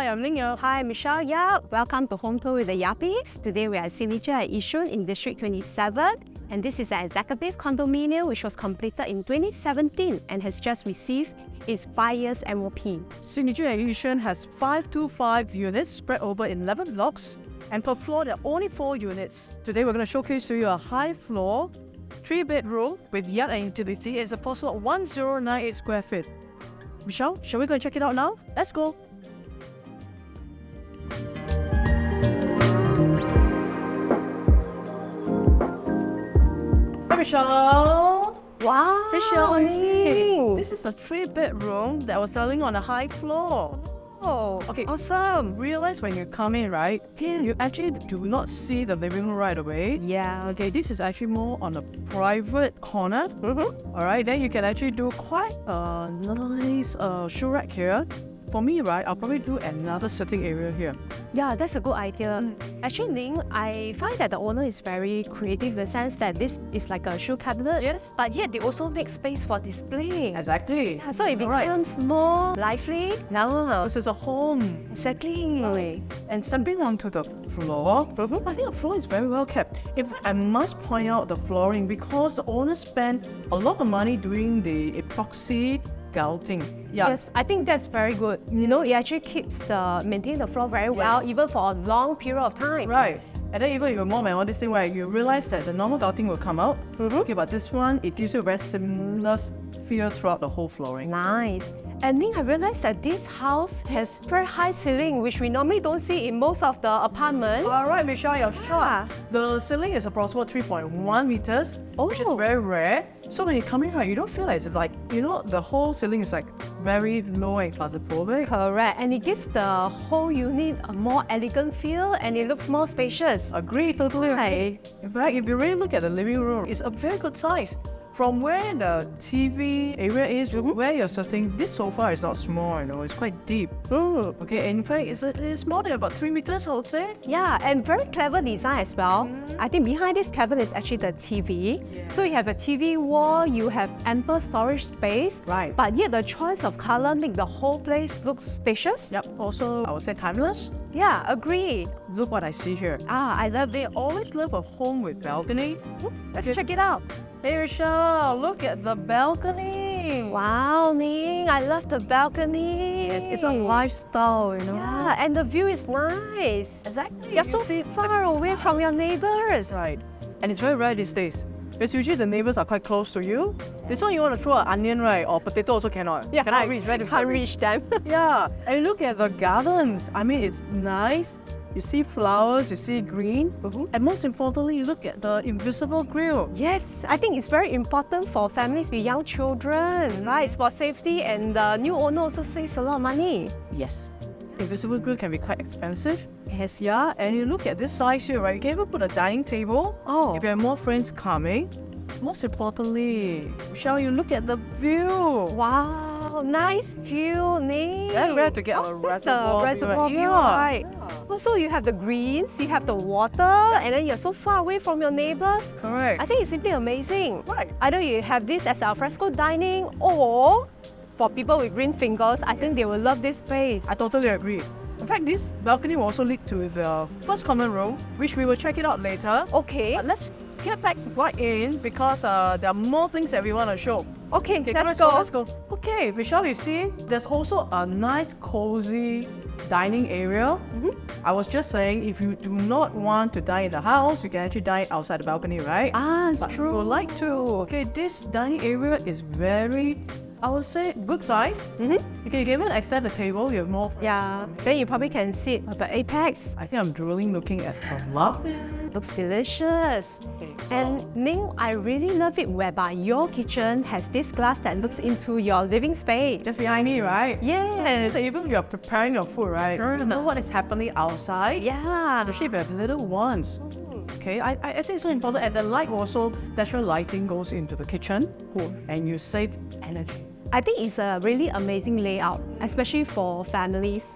Hi, I'm Ling Yo. Hi, Michelle. Yeah, welcome to Home Tour with the Yappies. Today we are signature at Yishun in District 27. And this is an executive condominium which was completed in 2017 and has just received its 5 years MOP. Signature at Yishun has 525 units spread over 11 blocks, and per floor there are only 4 units. Today we're going to showcase to you a high floor, 3-bedroom with yard and utility. It's a possible 1098 square feet. Michelle, shall we go and check it out now? Let's go. Hey Michelle! Wow! Michelle, I'm seeing. This is a 3-bedroom that was selling on a high floor. Oh, Okay, awesome! realize when you come in, right, you actually do not see the living room right away. Yeah. Okay, this is actually more on a private corner. Alright, then you can actually do quite a nice shoe rack here. For me, right, I'll probably do another sitting area here. Yeah, that's a good idea. Actually, Ning, I find that the owner is very creative in the sense that this is like a shoe cabinet. Yes. But yet they also make space for display. Exactly. Yeah, so it Alright. becomes more lively. Yeah, This is a home. exactly. And stepping onto the floor, I think the floor is very well kept. If I must point out the flooring, because the owner spent a lot of money doing the epoxy gouting. Yeah. Yes, I think that's very good. You know, it actually keeps maintain the floor very well, even for a long period of time. Right. And then even if you mop and all this thing, right, you realize that the normal gouting will come out. Okay, but this one, it gives you a very seamless feel throughout the whole flooring. Nice. And Ning, I realized that this house has very high ceiling, which we normally don't see in most of the apartments. Alright, Michelle, you're Yeah. short. The ceiling is approximately 3.1 meters, which is Oh. very rare. So when you come in, right, you don't feel as if like, you know, the whole ceiling is like very low and claustrophobic. Correct, and it gives the whole unit a more elegant feel and it looks more spacious. Agree, totally agree. In fact, if you really look at the living room, it's a very good size. From where the TV area is, where you're sitting, this sofa is not small, you know, it's quite deep. Okay, in fact, it's more than about 3 meters, I would say. Yeah, and very clever design as well. I think behind this cabinet is actually the TV. So you have a TV wall, you have ample storage space. Right. But yet the choice of color make the whole place look spacious. Yep, also, I would say timeless. Yeah, agree. Look what I see here. I love They it. always love a home with balcony. Let's check it out. Hey Rochelle, look at the balcony. Wow, Ning, I love the balcony. Yes, it's a lifestyle, you know. Yeah, and the view is nice. Exactly. You're so far away from your neighbors. Right. And it's very rare these days. Because usually the neighbors are quite close to you. This one you want to throw an onion, right? Or potato also cannot. Yeah, Cannot reach, right? Can't reach them. Yeah. And look at the gardens. I mean, it's nice. You see flowers, you see green. And most importantly, look at the invisible grill. Yes, I think it's very important for families with young children, right? It's for safety, and the new owner also saves a lot of money. Yes. Invisible grill can be quite expensive. Yes, yeah. And you look at this size here, right? You can even put a dining table. Oh. If you have more friends coming. Most importantly, Michelle, you look at the view. Wow, nice view, Ning. Very rare to get a that's reservoir the reservoir view, view, yeah. right? Also, you have the greens, you have the water, and then you're so far away from your neighbors. Correct. I think it's simply amazing. Right. Either you have this as alfresco dining, or for people with green fingers, I think they will love this space. I totally agree. In fact, this balcony will also lead to the first common room, which we will check it out later. Okay. But let's get back right in because there are more things that we want to show. Okay, Let's go. Okay, Michelle, you see, there's also a nice, cozy dining area. I was just saying, if you do not want to dine in the house, you can actually dine outside the balcony, right? It's But true. you would like to. Okay, this dining area is very, I would say, good size. Okay, you can even extend the table. You have more. Yeah, then you probably can sit at the apex. I think I'm drooling looking at the muffin. Looks delicious. Okay, And Ning, I really love it whereby your kitchen has this glass that looks into your living space. just behind me, right? Yeah. So even if you're preparing your food, right? You know what is happening outside. Yeah. Especially if you have little ones. Okay, I think it's so important. And the light also, natural lighting goes into the kitchen, and you save energy. I think it's a really amazing layout, especially for families.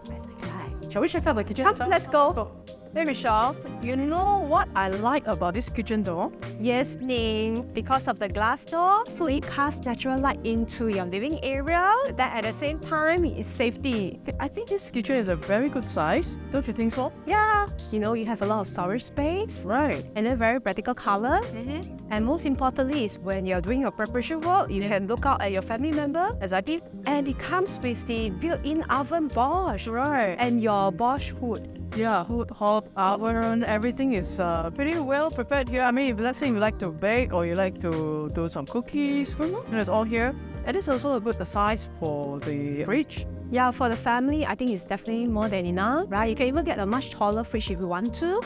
Shall we check out the kitchen? Come, let's go. Hey Michelle, you know what I like about this kitchen door? Yes, Ning, because of the glass door, so it casts natural light into your living area. That at the same time is safety. I think this kitchen is a very good size. Don't you think so? Yeah, you have a lot of storage space. Right. And then very practical colors. And most importantly is when you're doing your preparation work, you can look out at your family member. Exactly. And it comes with the built-in oven Bosch. Right. And your Bosch hood. Yeah, hood, hob, oven, everything is pretty well prepared here. I mean, if let's say you like to bake or you like to do some cookies, it's all here. And it's also a good size for the fridge. Yeah, for the family, I think it's definitely more than enough, right? You can even get a much taller fridge if you want to.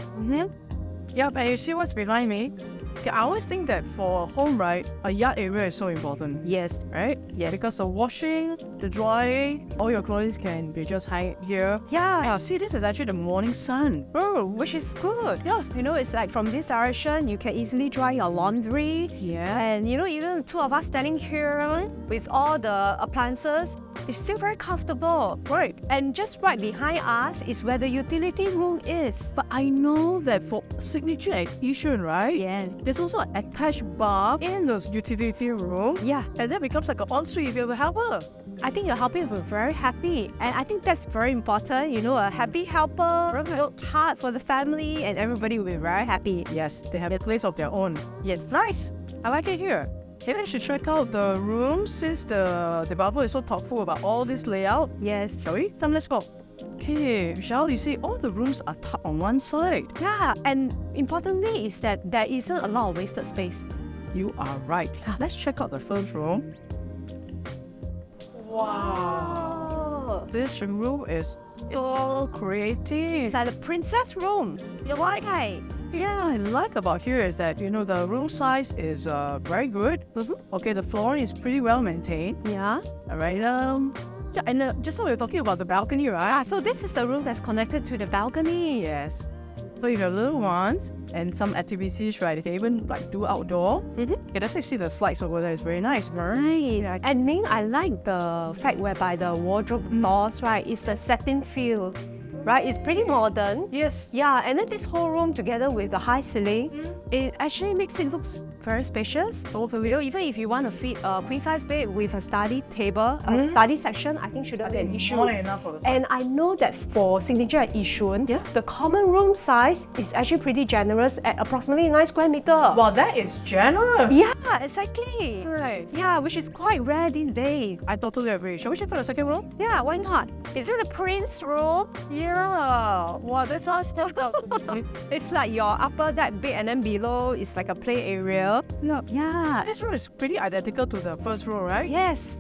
Yep, and you see what's behind me? Okay, I always think that for a home, right, a yard area is so important. Yes. Right? Yeah. Because the washing, the drying, all your clothes can be just hang here. Yeah. See, this is actually the morning sun. Oh, which is good. Yeah. It's like from this direction, you can easily dry your laundry. Yeah. And even two of us standing here with all the appliances, it's still very comfortable. Right. And just right behind us is where the utility room is. But I know that for signature at Yishun, right? Yeah. There's also an attached bath in the utility room. Yeah. And that becomes like an ensuite if you have a helper. I think your helper will be very happy. And I think that's very important. A happy helper, worked hard for the family, and everybody will be very happy. Yes, they have a place of their own. Yes. Nice. I like it here. Maybe I should check out the room since the developer is so thoughtful about all this layout. Yes. Shall we? Come, let's go. Okay, Michelle, you see all the rooms are tucked on one side. Yeah, and importantly is that there isn't a lot of wasted space. You are right. Let's check out the first room. Wow. This room is all creative. It's like the princess room. You like it? Yeah, I like about here is that, the room size is very good. Okay, the flooring is pretty well maintained. Yeah. All right, yeah, and just so we were talking about the balcony, right? So this is the room that's connected to the balcony. Yes. So if you have little ones and some activities, right, you can even do outdoor. You can definitely see the slides over there. It's very nice, Right. And Ning, I like the fact whereby the wardrobe doors, right, is a satin feel. Right, it's pretty modern. Yes. Yeah, and then this whole room together with the high ceiling, it actually makes it look very spacious. So even if you want to fit a queen size bed with a study table, study section, I think shouldn't be an issue. More than enough for the size. And I know that for signature at Yishun, Yeah. the common room size is actually pretty generous at approximately 9 square meter. Wow, that is generous. Yeah, exactly. Right. Yeah, which is quite rare these days. I totally agree. Shall we check for the second room? Yeah, why not? Is it the prince room? Yeah. Wow, that sounds It's like your upper deck bed and then below is like a play area. Yeah. This room is pretty identical to the first room, right? Yes.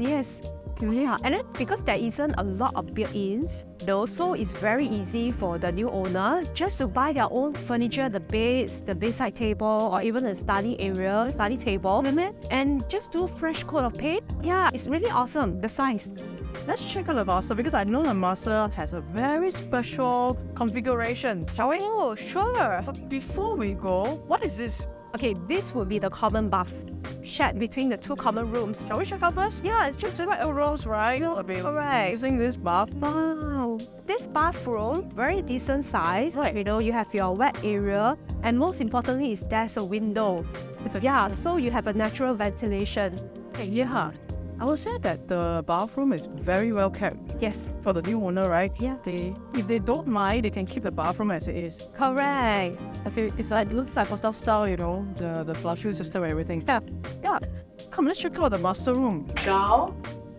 Yeah, and then because there isn't a lot of built-ins, though, so it's very easy for the new owner just to buy their own furniture, the beds, the bedside table, or even a study area, study table, and just do a fresh coat of paint. Yeah, it's really awesome, the size. Let's check out the master because I know the master has a very special configuration. Shall we? Oh, sure. But before we go, what is this? Okay, this would be the common bath, shared between the two common rooms. Shall we check out first? Yeah, it's just like a rose, right? Alright. Using this bath. Wow. This bathroom, very decent size. Right. You have your wet area, and most importantly is there's a window. Yeah, so you have a natural ventilation. Yeah. I would say that the bathroom is very well kept. Yes. For the new owner, right? Yeah. If they don't mind, they can keep the bathroom as it is. Correct. I feel it looks like hostel style, the flushing system and everything. Yeah. Come, let's check out the master room. Now,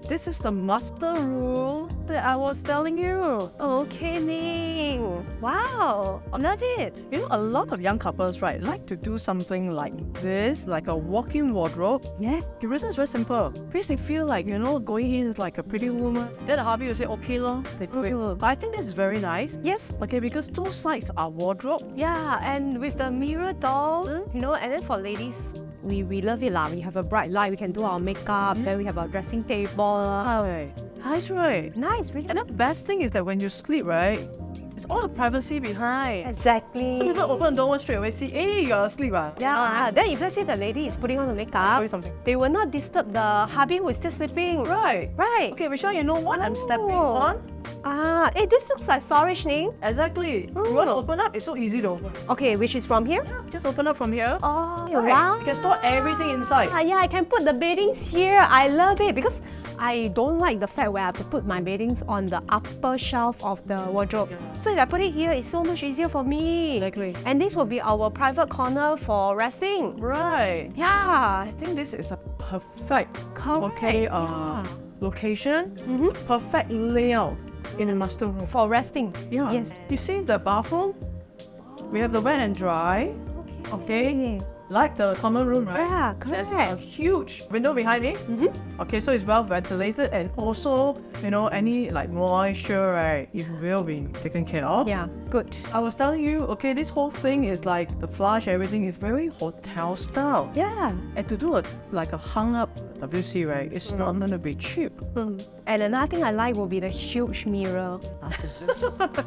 this is the master room that I was telling you. Okay, Ning. Wow. That's it. A lot of young couples, right, like to do something like this, like a walk-in wardrobe. Yeah. The reason is very simple. Because they feel like, going in is like a pretty woman. Then the hubby will say, okay, they do it. But I think this is very nice. Yes. Okay, because two sides are wardrobe. Yeah, and with the mirror door, and then for ladies, we love it lah. We have a bright light, we can do our makeup, then we have our dressing table. Nice, right? Nice, really. And the best thing is that when you sleep, right, It's all the privacy behind. Exactly. People open the door straight away, see, hey, you're asleep. Yeah, then if let's say the lady is putting on the makeup, Or something. they will not disturb the hubby who is still sleeping. Right. Right. Okay, Michelle, you know what I'm stepping Oh. on? This looks like storage, Ning. Exactly. You want to open up, it's so easy to open. Okay, which is from here? Just open up from here. Oh, Right. wow. You can store everything inside. Yeah, I can put the beddings here. I love it because I don't like the fact where I have to put my beddings on the upper shelf of the wardrobe. So if I put it here, it's so much easier for me. Exactly. And this will be our private corner for resting. Right. Yeah. I think this is a perfect Correct. location, Mm-hmm. perfect layout in a master room. For resting. Yeah. Yes. You see the bathroom? We have the wet and dry. Okay. Like the common room, right? Yeah, There's a correct. huge window behind me. Mm-hmm. Okay, so it's well ventilated, and also, any like moisture, right, it will be taken care of. Yeah, good. I was telling you, okay, this whole thing is like the flush, everything is very hotel style. Yeah. And to do a hung up WC, right, it's not gonna be cheap. And another thing I like will be the huge mirror.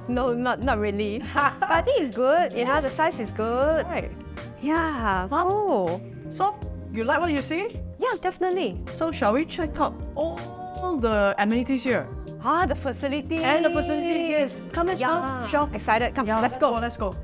No, not really. But I think it's good. The size is good. Right. Yeah. Oh. So, you like what you see? Yeah, definitely. So, shall we check out all the amenities here? The facility. And the facility, yes. Come, let's Yeah. go. Shall Excited. Come, Yeah, let's go. Let's go.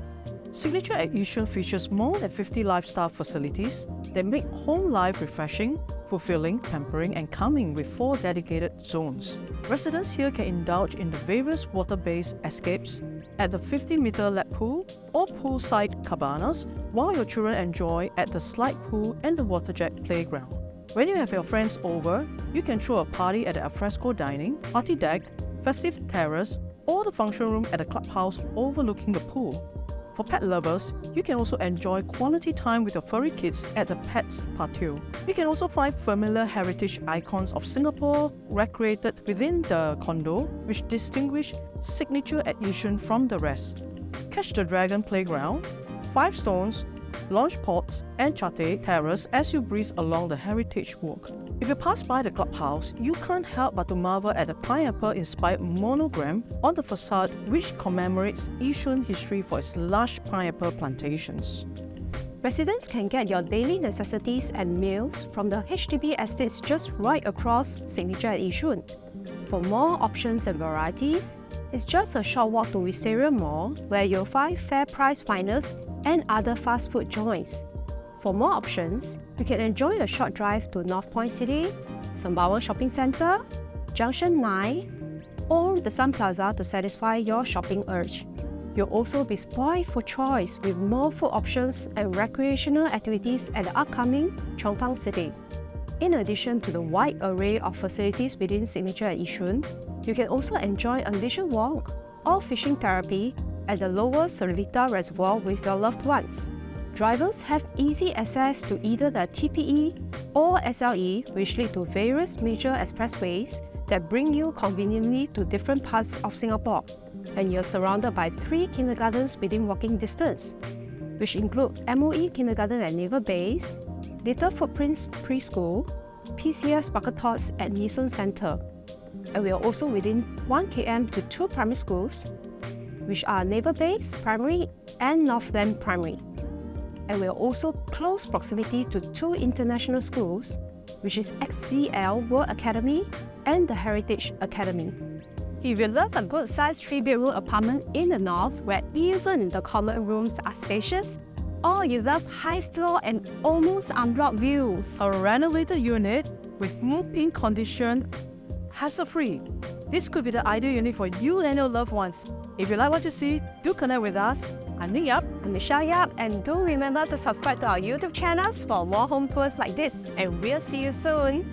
Signature at Yishun features more than 50 lifestyle facilities that make home life refreshing, fulfilling, pampering, and calming with 4 dedicated zones. Residents here can indulge in the various water-based escapes at the 50-meter lap pool or poolside cabanas, while your children enjoy at the slide pool and the water jet playground. When you have your friends over, you can throw a party at the alfresco dining, party deck, festive terrace, or the function room at the clubhouse overlooking the pool. For pet lovers, you can also enjoy quality time with your furry kids at the Pets Patio. You can also find familiar heritage icons of Singapore recreated within the condo, which distinguish Signature at Yishun from the rest. Catch the Dragon Playground, 5 Stones, launch pods, and Chate Terrace as you breeze along the heritage walk. If you pass by the clubhouse, you can't help but to marvel at the pineapple-inspired monogram on the facade, which commemorates Yishun history for its lush pineapple plantations. Residents can get your daily necessities and meals from the HDB estates just right across Signature at Yishun. For more options and varieties, it's just a short walk to Wisteria Mall, where you'll find fair price finers and other fast food joints. For more options, you can enjoy a short drive to North Point City, Sembawang Shopping Centre, Junction 9, or the Sun Plaza to satisfy your shopping urge. You'll also be spoiled for choice with more food options and recreational activities at the upcoming Chongpang City. In addition to the wide array of facilities within Signature at Yishun, you can also enjoy a leisure walk or fishing therapy at the lower Serlita Reservoir with your loved ones. Drivers have easy access to either the TPE or SLE, which lead to various major expressways that bring you conveniently to different parts of Singapore. And you're surrounded by 3 kindergartens within walking distance, which include MOE Kindergarten at Naval Base, Little Footprints Preschool, PCS Bucket Tots at Yishun Centre. And we are also within 1 km to 2 primary schools, which are Naval Base Primary and Northland Primary. And we are also close proximity to 2 international schools, which is XCL World Academy and the Heritage Academy. If you love a good-sized 3-bedroom apartment in the north where even the common rooms are spacious, or you love high floor and almost unblocked views, A renovated unit with move-in condition, hassle-free. This could be the ideal unit for you and your loved ones. If you like what you see, do connect with us. I'm Yap. I'm Michelle Yap, and don't remember to subscribe to our YouTube channels for more home tours like this, and we'll see you soon.